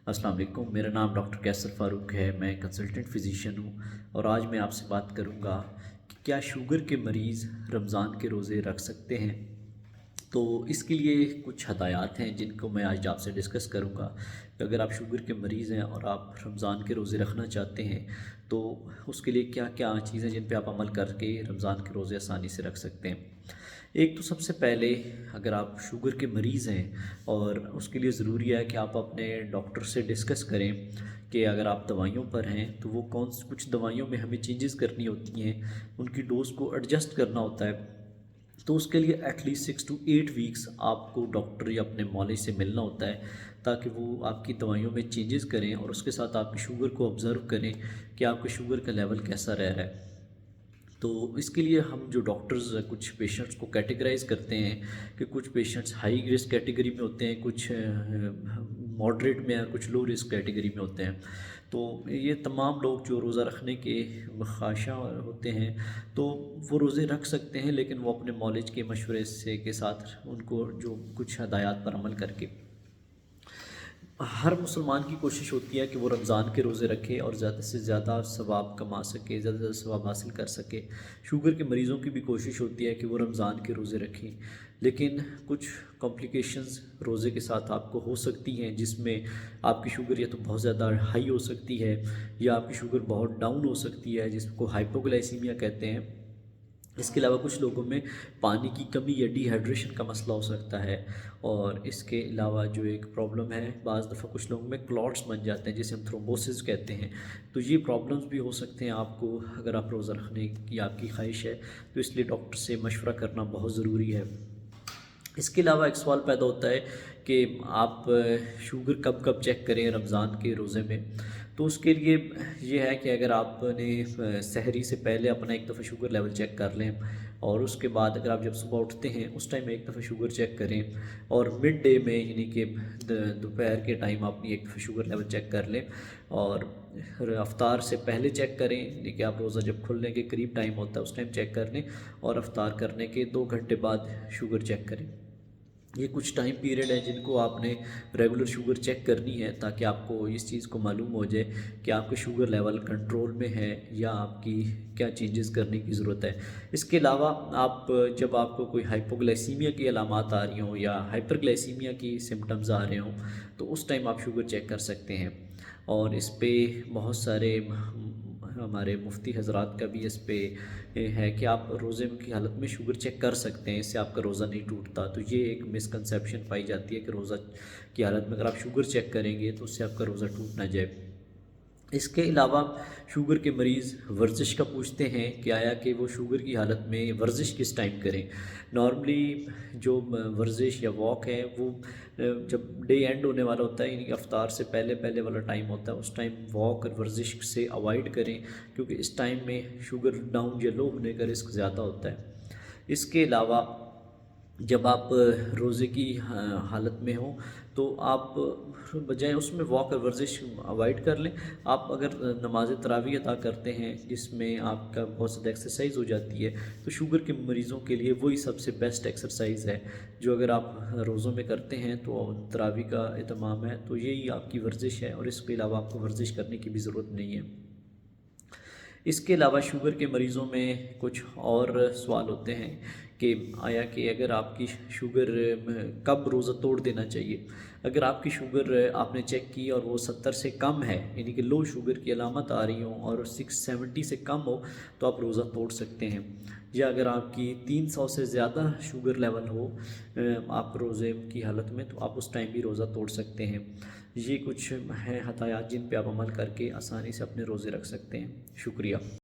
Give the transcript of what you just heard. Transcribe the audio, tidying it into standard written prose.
अस्सलाम वालेकुम। मेरा नाम डॉक्टर कैसर फ़ारूक है। मैं कंसल्टेंट फ़िज़िशियन हूँ और आज मैं आपसे बात करूँगा कि क्या शुगर के मरीज़ रमज़ान के रोज़े रख सकते हैं। तो इसके लिए कुछ हदायत हैं जिनको मैं आज आपसे डिस्कस करूँगा कि अगर आप शुगर के मरीज़ हैं और आप रमज़ान के रोज़े रखना चाहते हैं तो उसके लिए क्या क्या चीज़ें जिन पे आप अमल करके रमज़ान के रोज़े आसानी से रख सकते हैं। एक तो सबसे पहले, अगर आप शुगर के मरीज़ हैं और उसके लिए ज़रूरी है कि आप अपने डॉक्टर से डिस्कस करें कि अगर आप दवाइयों पर हैं तो वो कुछ दवाइयों में हमें चेंजेस करनी होती हैं, उनकी डोज़ को एडजस्ट करना होता है। तो उसके लिए एटलीस्ट 6 to 8 वीक्स आपको डॉक्टर या अपने मौलवी से मिलना होता है, ताकि वो आपकी दवाइयों में चेंजेस करें और उसके साथ आपकी शुगर को ऑब्ज़र्व करें कि आपके शुगर का लेवल कैसा रह रहा है। तो इसके लिए हम जो डॉक्टर्स कुछ पेशेंट्स को कैटेगराइज़ करते हैं कि कुछ पेशेंट्स हाई रिस्क कैटेगरी में होते हैं, कुछ मॉडरेट में, कुछ लो रिस्क कैटेगरी में होते हैं। तो ये तमाम लोग जो रोज़ा रखने के ख़्वाहिशां होते हैं तो वो रोज़े रख सकते हैं, लेकिन वो अपने मौलिज के मशवरे से के साथ उनको जो कुछ हदायत पर अमल करके। हर मुसलमान की कोशिश होती है कि वो रमज़ान के रोज़े रखे और ज़्यादा से ज़्यादा सवाब कमा सके, ज़्यादा से ज़्यादा सवाब हासिल कर सके। शुगर के मरीज़ों की भी कोशिश होती है कि वो रमज़ान के रोज़े रखें, लेकिन कुछ कॉम्प्लिकेशंस रोज़े के साथ आपको हो सकती हैं, जिसमें आपकी शुगर या तो बहुत ज़्यादा हाई हो सकती है या आपकी शुगर बहुत डाउन हो सकती है, जिसको हाइपोग्लाइसीमिया कहते हैं। इसके अलावा कुछ लोगों में पानी की कमी या डिहाइड्रेशन का मसला हो सकता है। और इसके अलावा जो एक प्रॉब्लम है, बाज़ दफ़ा कुछ लोगों में क्लॉट्स बन जाते हैं जिसे हम थ्रोम्बोसिस कहते हैं। तो ये प्रॉब्लम्स भी हो सकते हैं आपको, अगर आप रोज़ा रखने की आपकी ख्वाहिश है तो इसलिए डॉक्टर से मशवरा करना बहुत ज़रूरी है। इसके अलावा एक सवाल पैदा होता है कि आप शुगर कब कब चेक करें रमज़ान के रोज़े में। तो उसके लिए ये है कि अगर आपने सहरी से पहले अपना एक दफ़ा शुगर लेवल चेक कर लें, और उसके बाद अगर आप जब सुबह उठते हैं उस टाइम एक दफ़ा शुगर चेक करें, और मिड डे में यानी कि दोपहर के टाइम अपनी एक दफ़ा शुगर लेवल चेक कर लें, और अफ्तार से पहले चेक करें यानी कि आप रोज़ा जब खुलने के करीब टाइम होता है उस टाइम चेक कर लें, और अफ्तार करने के 2 घंटे बाद शुगर चेक करें। ये कुछ टाइम पीरियड है जिनको आपने रेगुलर शुगर चेक करनी है, ताकि आपको इस चीज़ को मालूम हो जाए कि आपके शुगर लेवल कंट्रोल में है या आपकी क्या चेंजेस करने की ज़रूरत है। इसके अलावा आप जब आपको कोई हाइपोग्लाइसीमिया की अलामात आ रही हों या हाइपरग्लाइसीमिया की सिम्टम्स आ रहे हों, तो उस टाइम आप शुगर चेक कर सकते हैं। और इस पे बहुत सारे हमारे मुफ्ती हज़रात का भी इस पे है कि आप रोज़े की हालत में शुगर चेक कर सकते हैं, इससे आपका रोज़ा नहीं टूटता। तो ये एक मिसकंसेप्शन पाई जाती है कि रोज़ा की हालत में अगर आप शुगर चेक करेंगे तो उससे आपका रोज़ा टूट ना जाए। इसके अलावा शुगर के मरीज़ वर्जिश का पूछते हैं कि आया कि वो शुगर की हालत में वर्जिश किस टाइम करें। नॉर्मली जो वर्जिश या वॉक है वो जब डे एंड होने वाला होता है, यानी कि अफ्तार से पहले पहले वाला टाइम होता है, उस टाइम वॉक और वर्जिश से अवॉइड करें, क्योंकि इस टाइम में शुगर डाउन या लो होने का रिस्क ज़्यादा होता है। इसके अलावा जब आप रोज़े की हालत में हो तो आप बजाय उसमें वॉक और वर्जिश अवॉइड कर लें। आप अगर नमाज तरावी अदा करते हैं जिसमें आपका बहुत ज़्यादा एक्सरसाइज हो जाती है, तो शुगर के मरीज़ों के लिए वही सबसे बेस्ट एक्सरसाइज है, जो अगर आप रोज़ों में करते हैं तो तरावी का एहतमाम है, तो यही आपकी वर्जिश है और इसके अलावा आपको वर्जिश करने की भी ज़रूरत नहीं है। इसके अलावा शुगर के मरीज़ों में कुछ और सवाल होते हैं कि आया कि अगर आपकी शुगर कब रोज़ा तोड़ देना चाहिए। अगर आपकी शुगर आपने चेक की और वो 70 से कम है, यानी कि लो शुगर की अलामत आ रही हो, और 670 से कम हो, तो आप रोज़ा तोड़ सकते हैं। या अगर आपकी 300 से ज़्यादा शुगर लेवल हो आप रोज़े की हालत में, तो आप उस टाइम भी रोज़ा तोड़ सकते हैं। ये कुछ हैं हदायत जिन पे आप अमल करके आसानी से अपने रोज़े रख सकते हैं। शुक्रिया।